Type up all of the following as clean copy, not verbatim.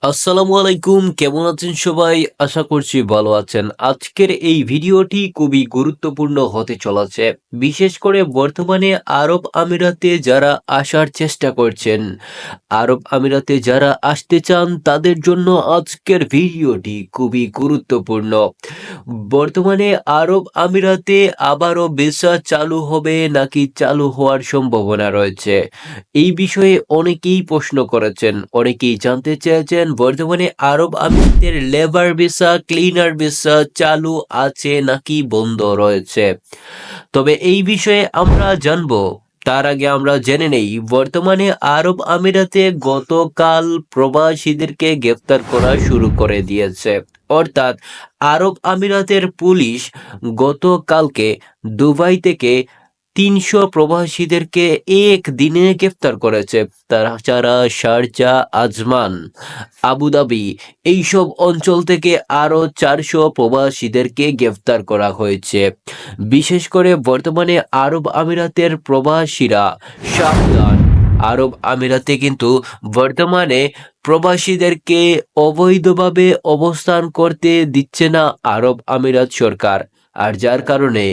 আসসালামু আলাইকুম, কেমন আছেন সবাই? আশা করছি ভালো আছেন। আজকের এই ভিডিওটি খুবই গুরুত্বপূর্ণ হতে চলেছে। বিশেষ করে বর্তমানে আরব আমিরাতে যারা আসার চেষ্টা করছেন, আরব আমিরাতে যারা আসতে চান তাদের জন্য আজকের ভিডিওটি খুবই গুরুত্বপূর্ণ। বর্তমানে আরব আমিরাতে আবারও ভিসা চালু হবে নাকি চালু হওয়ার সম্ভাবনা রয়েছে? এই বিষয়ে অনেকেই প্রশ্ন করেছেন, অনেকেই জানতে চেয়েছেন বর্তমানে আরব আমিরাতের লেবার ভিসা, ক্লিনার ভিসা চালু আছে নাকি বন্ধ রয়েছে। তবে এই বিষয়ে আমরা জানবো, তার আগে আমরা জেনে নেই বর্তমানে আরব আমিরাতে গতকাল প্রবাসীদেরকে গ্রেফতার করা শুরু করে দিয়েছে। অর্থাৎ আরব আমিরাতের পুলিশ গতকালকে দুবাই থেকে ৩০০ প্রবাসীদেরকে একদিনে গ্রেফতার করেছে। তাছাড়া শারজাহ, আজমান, আবুধাবি এইসব অঞ্চল থেকে আরও ৪০০ প্রবাসীদেরকে গ্রেফতার করা হয়েছে। বিশেষ করে বর্তমানে আরব আমিরাতের প্রবাসীরা সাবধান। আরব আমিরাতে কিন্তু বর্তমানে প্রবাসীদেরকে অবৈধভাবে অবস্থান করতে দিচ্ছে না আরব আমিরাত সরকার। আর যার কারণে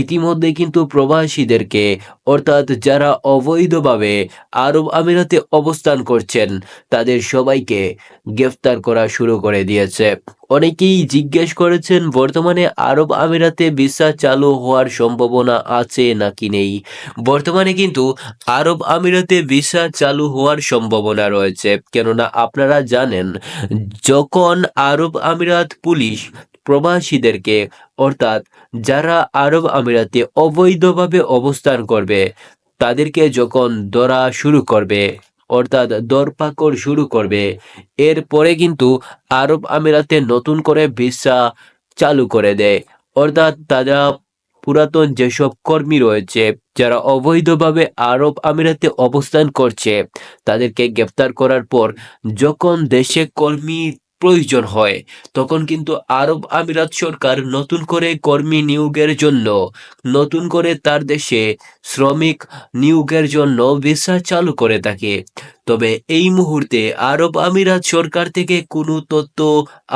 ইতিমধ্যে কিন্তু প্রবাসীদেরকে, অর্থাৎ যারা অবৈধভাবে আরব আমিরাতে অবস্থান করছেন, তাদের সবাইকে গ্রেফতার করা শুরু করে দিয়েছে। অনেকেই জিজ্ঞেস করেছেন বর্তমানে আরব আমিরাতে ভিসা চালু হওয়ার সম্ভাবনা আছে নাকি নেই। বর্তমানে কিন্তু আরব আমিরাতে ভিসা চালু হওয়ার সম্ভাবনা রয়েছে, কেননা আপনারা জানেন যখন আরব আমিরাত পুলিশ প্রবাসীদেরকে, অর্থাৎ যারা আরব আমিরাতে অবৈধভাবে অবস্থান করবে, তাদেরকে যখন ধরা শুরু করবে, অর্থাৎ ধরপাকড় শুরু করবে, এরপরে কিন্তু আরব আমিরাতে নতুন করে ভিসা চালু করে দেয়। অর্থাৎ তারা পুরাতন যেসব কর্মী রয়েছে যারা অবৈধভাবে আরব আমিরাতে অবস্থান করছে, তাদেরকে গ্রেফতার করার পর যখন দেশে কর্মী প্রয়োজন হয়, তখন কিন্তু আরব আমিরাত সরকার নতুন করে কর্মী নিয়োগের জন্য, নতুন করে তার দেশে শ্রমিক নিয়োগের জন্য ভিসা চালু করে থাকে। তবে এই মুহূর্তে আরব আমিরাত সরকার থেকে কোনো তথ্য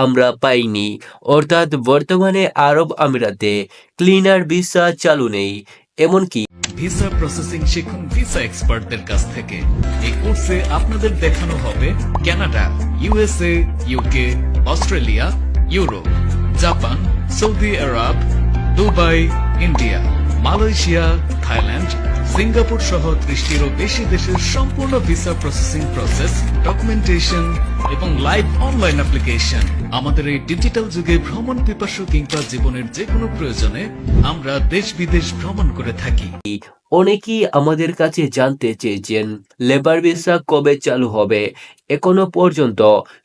আমরা পাইনি। অর্থাৎ বর্তমানে আরব আমিরাতে ক্লিনার ভিসা চালু নেই। এমনকি ভিসা প্রসেসিং শিখুন ভিসা এক্সপার্টদের কাছ থেকে। এই কোর্সে আপনাদের দেখানো হবে Canada, USA, UK, Australia, Europe, Japan, সৌদি আরব, Dubai, India, Malaysia, Thailand, Singapore সহ ৩০টিরও বেশি দেশের সম্পূর্ণ ভিসা প্রসেসিং প্রসেস, ডকুমেন্টেশন এবং লাইভ অনলাইন অ্যাপ্লিকেশন। আমাদের এই ডিজিটাল যুগে ভ্রমণ পিপাসু কিংবা জীবনের যে কোনো প্রয়োজনে আমরা দেশ বিদেশ ভ্রমণ করে থাকি। অনেকেই আমাদের কাছে জানতে চেয়েছেন লেবার ভিসা কবে চালু হবে। এখনো পর্যন্ত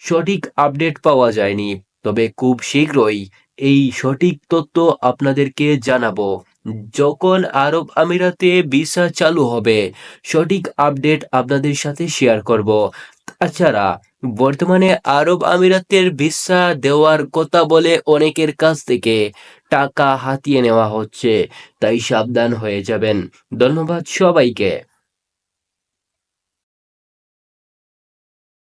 সঠিক আপডেট পাওয়া যায়নি, তবে খুব শীঘ্রই এই সঠিক তথ্য আপনাদেরকে জানাবো। যখন আরব আমিরাতে ভিসা চালু হবে, সঠিক আপডেট আপনাদের সাথে শেয়ার করব। তাছাড়া বর্তমানে আরব আমিরাতের ভিসা দেওয়ার কথা বলে অনেকের কাছ থেকে টাকা হাতিয়ে নেওয়া হচ্ছে, তাই সাবধান হয়ে যাবেন। ধন্যবাদ সবাইকে।